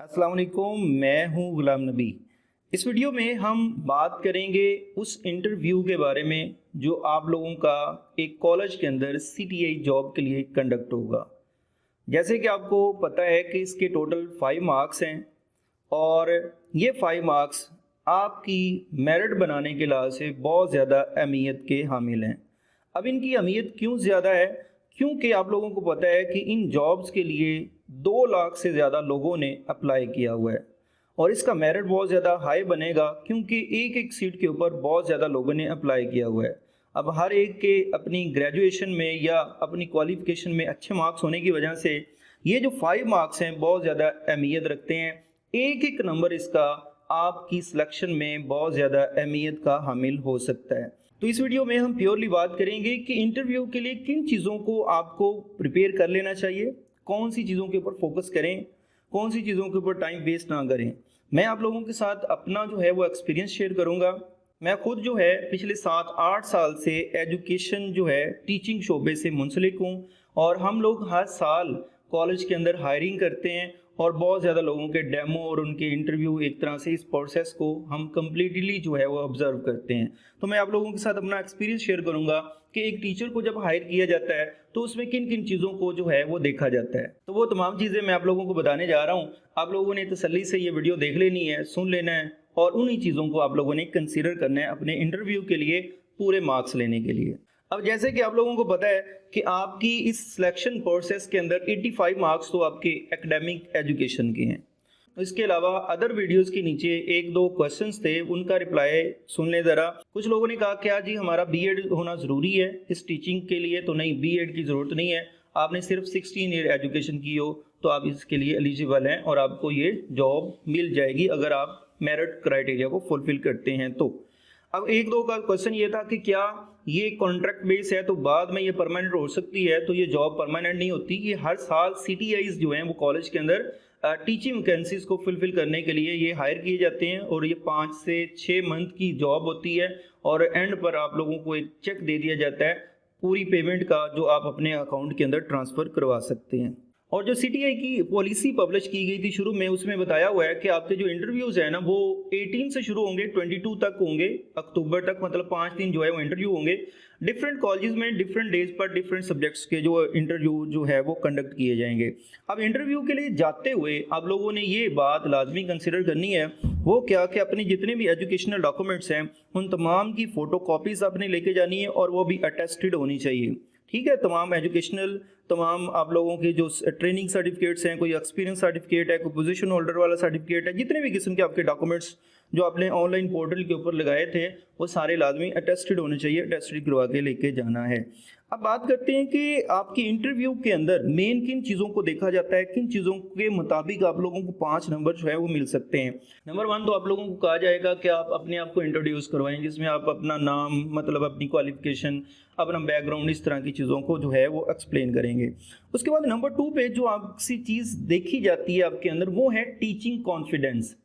अस्सलाम वालेकुम, मैं हूं गुलाम नबी। इस वीडियो में हम बात करेंगे उस इंटरव्यू के बारे में जो आप लोगों का एक कॉलेज के अंदर सीटीआई जॉब के लिए कंडक्ट होगा। जैसे कि आपको पता है कि इसके टोटल 5 मार्क्स हैं और ये 5 मार्क्स आपकी मेरिट बनाने के लिहाज से बहुत ज़्यादा अहमियत के हामिल हैं। अब इनकी अहमियत क्यों ज़्यादा है? क्योंकि आप लोगों को पता है कि इन जॉब्स के लिए 2 लाख से ज़्यादा लोगों ने अप्लाई किया हुआ है और इसका मेरिट बहुत ज़्यादा हाई बनेगा क्योंकि एक एक सीट के ऊपर बहुत ज़्यादा लोगों ने अप्लाई किया हुआ है। अब हर एक के अपनी ग्रेजुएशन में या अपनी क्वालिफिकेशन में अच्छे मार्क्स होने की वजह से ये जो 5 मार्क्स हैं बहुत ज़्यादा अहमियत रखते हैं। एक एक नंबर इसका आपकी सिलेक्शन में बहुत ज़्यादा अहमियत का हामिल हो सकता है। तो इस वीडियो में हम प्योरली बात करेंगे कि इंटरव्यू के लिए किन चीज़ों को आपको प्रिपेयर कर लेना चाहिए, कौन सी चीज़ों के ऊपर फोकस करें, कौन सी चीज़ों के ऊपर टाइम वेस्ट ना करें। मैं आप लोगों के साथ अपना जो है वो एक्सपीरियंस शेयर करूंगा। मैं खुद जो है पिछले 7-8 साल से एजुकेशन जो है टीचिंग शोबे से मुंसलिक हूँ और हम लोग हर साल कॉलेज के अंदर हायरिंग करते हैं और बहुत ज़्यादा लोगों के डेमो और उनके इंटरव्यू एक तरह से इस प्रोसेस को हम कम्प्लीटली जो है वो ऑब्जर्व करते हैं। तो मैं आप लोगों के साथ अपना एक्सपीरियंस शेयर करूंगा कि एक टीचर को जब हायर किया जाता है तो उसमें किन किन चीज़ों को जो है वो देखा जाता है। तो वो तमाम चीज़ें मैं आप लोगों को बताने जा रहा हूँ। आप लोगों ने तसल्ली से ये वीडियो देख लेनी है, सुन लेना है और उन्हीं चीज़ों को आप लोगों ने कंसीडर करना है अपने इंटरव्यू के लिए पूरे मार्क्स लेने के लिए। अब जैसे कि आप लोगों को पता है कि आपकी इस सिलेक्शन प्रोसेस के अंदर 85 मार्क्स तो आपके एकेडमिक एजुकेशन के हैं। इसके अलावा अदर वीडियोस के नीचे 1-2 क्वेश्चंस थे, उनका रिप्लाई सुन लें ज़रा। कुछ लोगों ने कहा क्या जी हमारा बीएड होना ज़रूरी है इस टीचिंग के लिए? तो नहीं, बीएड की ज़रूरत नहीं है। आपने सिर्फ 16 ईयर एजुकेशन की हो तो आप इसके लिए एलिजिबल हैं और आपको ये जॉब मिल जाएगी अगर आप मेरिट क्राइटेरिया को फुलफिल करते हैं तो। अब 1-2 का क्वेश्चन ये था कि क्या ये कॉन्ट्रैक्ट बेस है तो बाद में ये परमानेंट हो सकती है? तो ये जॉब परमानेंट नहीं होती। ये हर साल सीटीआईज जो हैं वो कॉलेज के अंदर टीचिंग वैकेंसीज को फुलफिल करने के लिए ये हायर किए जाते हैं और ये 5 से 6 मंथ की जॉब होती है और एंड पर आप लोगों को एक चेक दे दिया जाता है पूरी पेमेंट का जो आप अपने अकाउंट के अंदर ट्रांसफ़र करवा सकते हैं। और जो सीटीआई की पॉलिसी पब्लिश की गई थी शुरू में, उसमें बताया हुआ है कि आपके जो इंटरव्यूज़ हैं ना वो 18 से शुरू होंगे, 22 तक होंगे, अक्टूबर तक, मतलब 5 दिन जो है वो इंटरव्यू होंगे। डिफरेंट कॉलेजेस में डिफरेंट डेज पर डिफरेंट सब्जेक्ट्स के जो इंटरव्यू जो है वो कंडक्ट किए जाएंगे। अब इंटरव्यू के लिए जाते हुए आप लोगों ने ये बात लाजमी कंसिडर करनी है, वो क्या कि अपने जितने भी एजुकेशनल डॉक्यूमेंट्स हैं उन तमाम की फ़ोटो कॉपीज़ आपने लेके जानी है और वो भी अटेस्टेड होनी चाहिए। ठीक है, तमाम एजुकेशनल, तमाम आप लोगों के जो ट्रेनिंग सर्टिफिकेट्स हैं, कोई एक्सपीरियंस सर्टिफिकेट है, कोई पोजीशन होल्डर वाला सर्टिफिकेट है, जितने भी किस्म के आपके डॉक्यूमेंट्स जो आपने ऑनलाइन पोर्टल के ऊपर लगाए थे वो सारे लाजमी अटेस्टेड होने चाहिए, अटेस्टेड करवा के लेके जाना है। अब बात करते हैं कि आपकी इंटरव्यू के अंदर मेन किन चीज़ों को देखा जाता है, किन चीज़ों के मुताबिक आप लोगों को 5 नंबर जो है वो मिल सकते हैं। नंबर 1 तो आप लोगों को कहा जाएगा कि आप अपने आप को इंट्रोड्यूस करवाएं, जिसमें आप अपना नाम, मतलब अपनी क्वालिफिकेशन, अपना बैकग्राउंड, इस तरह की चीज़ों को जो है वो एक्सप्लेन करेंगे। उसके बाद नंबर 2 पे जो आपसी चीज़ देखी जाती है आपके अंदर वो है टीचिंग कॉन्फिडेंस,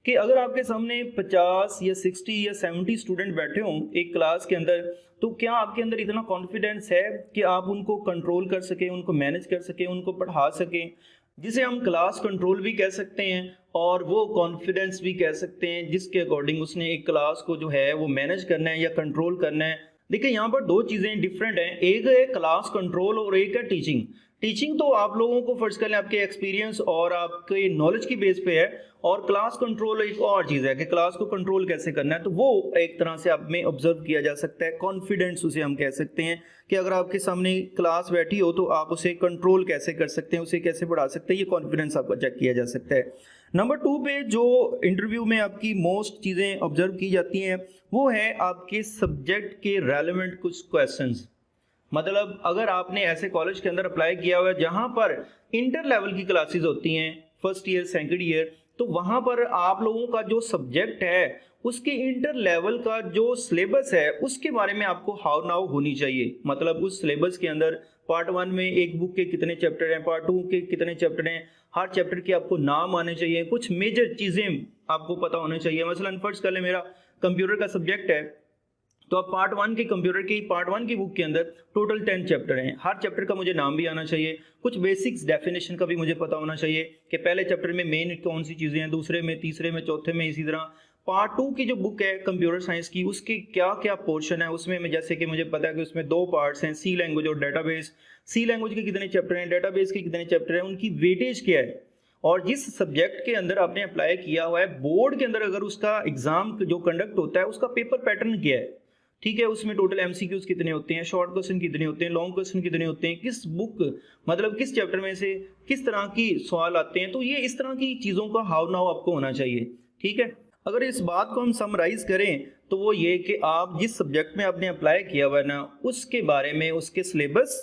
कि अगर आपके सामने 50 या 60 या 70 स्टूडेंट बैठे हों एक क्लास के अंदर, तो क्या आपके अंदर इतना कॉन्फिडेंस है कि आप उनको कंट्रोल कर सकें, उनको मैनेज कर सकें, उनको पढ़ा सकें, जिसे हम क्लास कंट्रोल भी कह सकते हैं और वो कॉन्फिडेंस भी कह सकते हैं जिसके अकॉर्डिंग उसने एक क्लास को जो है वो मैनेज करना है या कंट्रोल करना है। देखिए यहाँ पर 2 चीज़ें डिफरेंट हैं, एक है क्लास कंट्रोल और एक है टीचिंग। टीचिंग तो आप लोगों को फर्ज कर लें आपके एक्सपीरियंस और आपके नॉलेज की बेस पे है, और क्लास कंट्रोल एक और चीज़ है कि क्लास को कंट्रोल कैसे करना है। तो वो एक तरह से आप में ऑब्जर्व किया जा सकता है, कॉन्फिडेंस उसे हम कह सकते हैं कि अगर आपके सामने क्लास बैठी हो तो आप उसे कंट्रोल कैसे कर सकते हैं, उसे कैसे बढ़ा सकते हैं, ये कॉन्फिडेंस आपका चेक किया जा सकता है। नंबर 2 पे जो इंटरव्यू में आपकी मोस्ट चीज़ें ऑब्जर्व की जाती हैं वो है आपके सब्जेक्ट के रेलेवेंट कुछ क्वेश्चंस। मतलब अगर आपने ऐसे कॉलेज के अंदर अप्लाई किया हुआ है जहां पर इंटर लेवल की क्लासेस होती हैं, फर्स्ट ईयर, सेकंड ईयर, तो वहां पर आप लोगों का जो सब्जेक्ट है उसके इंटर लेवल का जो सिलेबस है उसके बारे में आपको हाउ नाउ होनी चाहिए। मतलब उस सिलेबस के अंदर पार्ट 1 में एक बुक के कितने चैप्टर हैं, पार्ट 2 के कितने चैप्टर हैं, हर चैप्टर के आपको नाम आने चाहिए, कुछ मेजर चीज़ें आपको पता होनी चाहिए। मसलन फर्स्ट कर ले, मेरा कंप्यूटर का सब्जेक्ट है तो अब पार्ट 1 के कंप्यूटर की पार्ट 1 की बुक के अंदर टोटल 10 चैप्टर हैं। हर चैप्टर का मुझे नाम भी आना चाहिए, कुछ बेसिक्स डेफिनेशन का भी मुझे पता होना चाहिए कि पहले चैप्टर में मेन कौन सी चीज़ें हैं, दूसरे में, तीसरे में, चौथे में, इसी तरह पार्ट 2 की जो बुक है कंप्यूटर साइंस की, उसके क्या क्या पोर्शन है उसमें मैं, जैसे कि मुझे पता है कि उसमें 2 पार्ट्स हैं, सी लैंग्वेज और डेटाबेस। सी लैंग्वेज के कितने चैप्टर हैं, डेटाबेस के कितने चैप्टर हैं, उनकी वेटेज क्या है, और जिस सब्जेक्ट के अंदर आपने अप्लाई किया हुआ है बोर्ड के अंदर अगर उसका एग्जाम जो कंडक्ट होता है उसका पेपर पैटर्न क्या है, ठीक है, उसमें टोटल एमसीक्यूज कितने होते हैं, शॉर्ट क्वेश्चन कितने होते हैं, लॉन्ग क्वेश्चन कितने होते हैं, किस बुक मतलब किस चैप्टर में से किस तरह की सवाल आते हैं। तो ये इस तरह की चीज़ों का हाउ नाउ आपको होना चाहिए, ठीक है। अगर इस बात को हम समराइज करें तो वो ये कि आप जिस सब्जेक्ट में आपने अप्लाई किया हुआ है ना, उसके बारे में, उसके सिलेबस,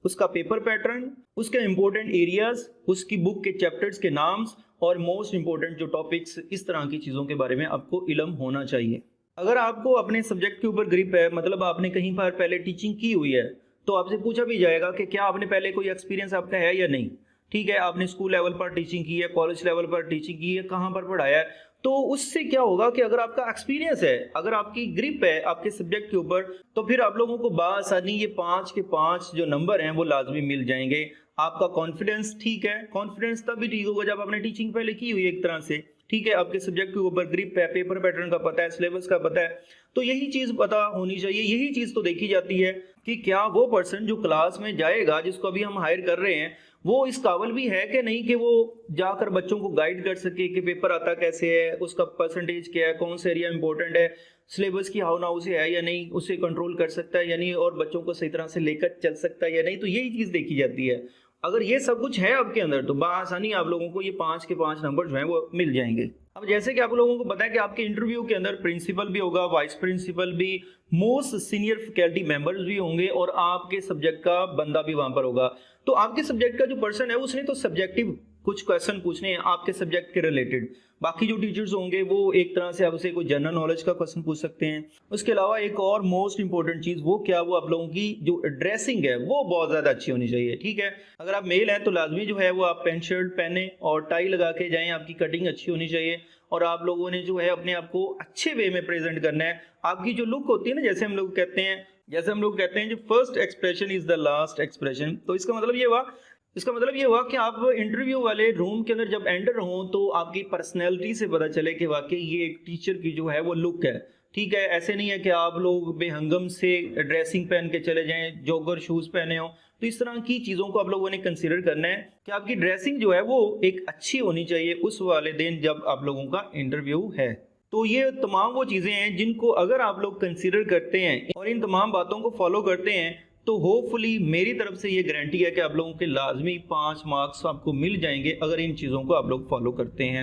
उसका पेपर पैटर्न, उसके इंपॉर्टेंट एरियाज, उसकी बुक के चैप्टर्स के नाम्स और मोस्ट इंपॉर्टेंट जो टॉपिक्स, इस तरह की चीज़ों के बारे में आपको इल्म होना चाहिए। अगर आपको अपने सब्जेक्ट के ऊपर ग्रिप है, मतलब आपने कहीं पर पहले टीचिंग की हुई है, तो आपसे पूछा भी जाएगा कि क्या आपने पहले कोई एक्सपीरियंस आपका है या नहीं, ठीक है, आपने स्कूल लेवल पर टीचिंग की है, कॉलेज लेवल पर टीचिंग की है, कहाँ पर पढ़ाया है। तो उससे क्या होगा कि अगर आपका एक्सपीरियंस है, अगर आपकी ग्रिप है आपके सब्जेक्ट के ऊपर, तो फिर आप लोगों को बासानी ये 5 के 5 जो नंबर हैं वो लाजमी मिल जाएंगे। आपका कॉन्फिडेंस ठीक है, कॉन्फिडेंस तभी ठीक होगा जब आपने टीचिंग पहले की हुई है एक तरह से, ठीक है, आपके सब्जेक्ट के ऊपर ग्रिप है, पेपर पैटर्न का पता है, सिलेबस का पता है। तो यही चीज़ पता होनी चाहिए, यही चीज़ तो देखी जाती है कि क्या वो पर्सन जो क्लास में जाएगा, जिसको अभी हम हायर कर रहे हैं, वो इस काबिल भी है कि नहीं कि वो जाकर बच्चों को गाइड कर सके कि पेपर आता कैसे है, उसका परसेंटेज क्या है, कौन सा एरिया इंपॉर्टेंट है, सिलेबस की हाउ नाउ से है या नहीं, उसे कंट्रोल कर सकता है या नहीं, और बच्चों को सही तरह से लेकर चल सकता है या नहीं। तो यही चीज़ देखी जाती है। अगर ये सब कुछ है आपके अंदर तो बआसानी आप लोगों को ये 5 के 5 नंबर जो हैं वो मिल जाएंगे। अब जैसे कि आप लोगों को पता है कि आपके इंटरव्यू के अंदर प्रिंसिपल भी होगा, वाइस प्रिंसिपल भी, मोस्ट सीनियर फैकल्टी मेंबर्स भी होंगे और आपके सब्जेक्ट का बंदा भी वहां पर होगा। तो आपके सब्जेक्ट का जो पर्सन है उसने तो सब्जेक्टिव कुछ क्वेश्चन पूछने हैं आपके सब्जेक्ट के रिलेटेड। बाकी जो टीचर्स होंगे वो एक तरह से आपसे कोई जनरल नॉलेज का क्वेश्चन पूछ सकते हैं। उसके अलावा एक और मोस्ट इंपॉर्टेंट चीज़ वो क्या, वो आप लोगों की जो ड्रेसिंग है वो बहुत ज़्यादा अच्छी होनी चाहिए, ठीक है। अगर आप मेल हैं तो लाजमी जो है वो आप पैंट शर्ट पहने और टाई लगा के जाएं, आपकी कटिंग अच्छी होनी चाहिए और आप लोगों ने जो है अपने आप को अच्छे वे में प्रेजेंट करना है। आपकी जो लुक होती है ना, जैसे हम लोग कहते हैं जो first expression is the last expression. तो इसका मतलब ये हुआ कि आप इंटरव्यू वाले रूम के अंदर जब एंटर हो तो आपकी पर्सनैलिटी से पता चले कि वाकई ये एक टीचर की जो है वो लुक है, ठीक है। ऐसे नहीं है कि आप लोग बेहंगम से ड्रेसिंग पहन के चले जाएं, जॉगर शूज पहने हो। तो इस तरह की चीज़ों को आप लोगों ने कंसीडर करना है कि आपकी ड्रेसिंग जो है वो एक अच्छी होनी चाहिए उस वाले दिन जब आप लोगों का इंटरव्यू है। तो ये तमाम वो चीज़ें हैं जिनको अगर आप लोग कंसीडर करते हैं और इन तमाम बातों को फॉलो करते हैं तो होपफुली मेरी तरफ से ये गारंटी है कि आप लोगों के लाजमी 5 मार्क्स आपको मिल जाएंगे अगर इन चीज़ों को आप लोग फॉलो करते हैं।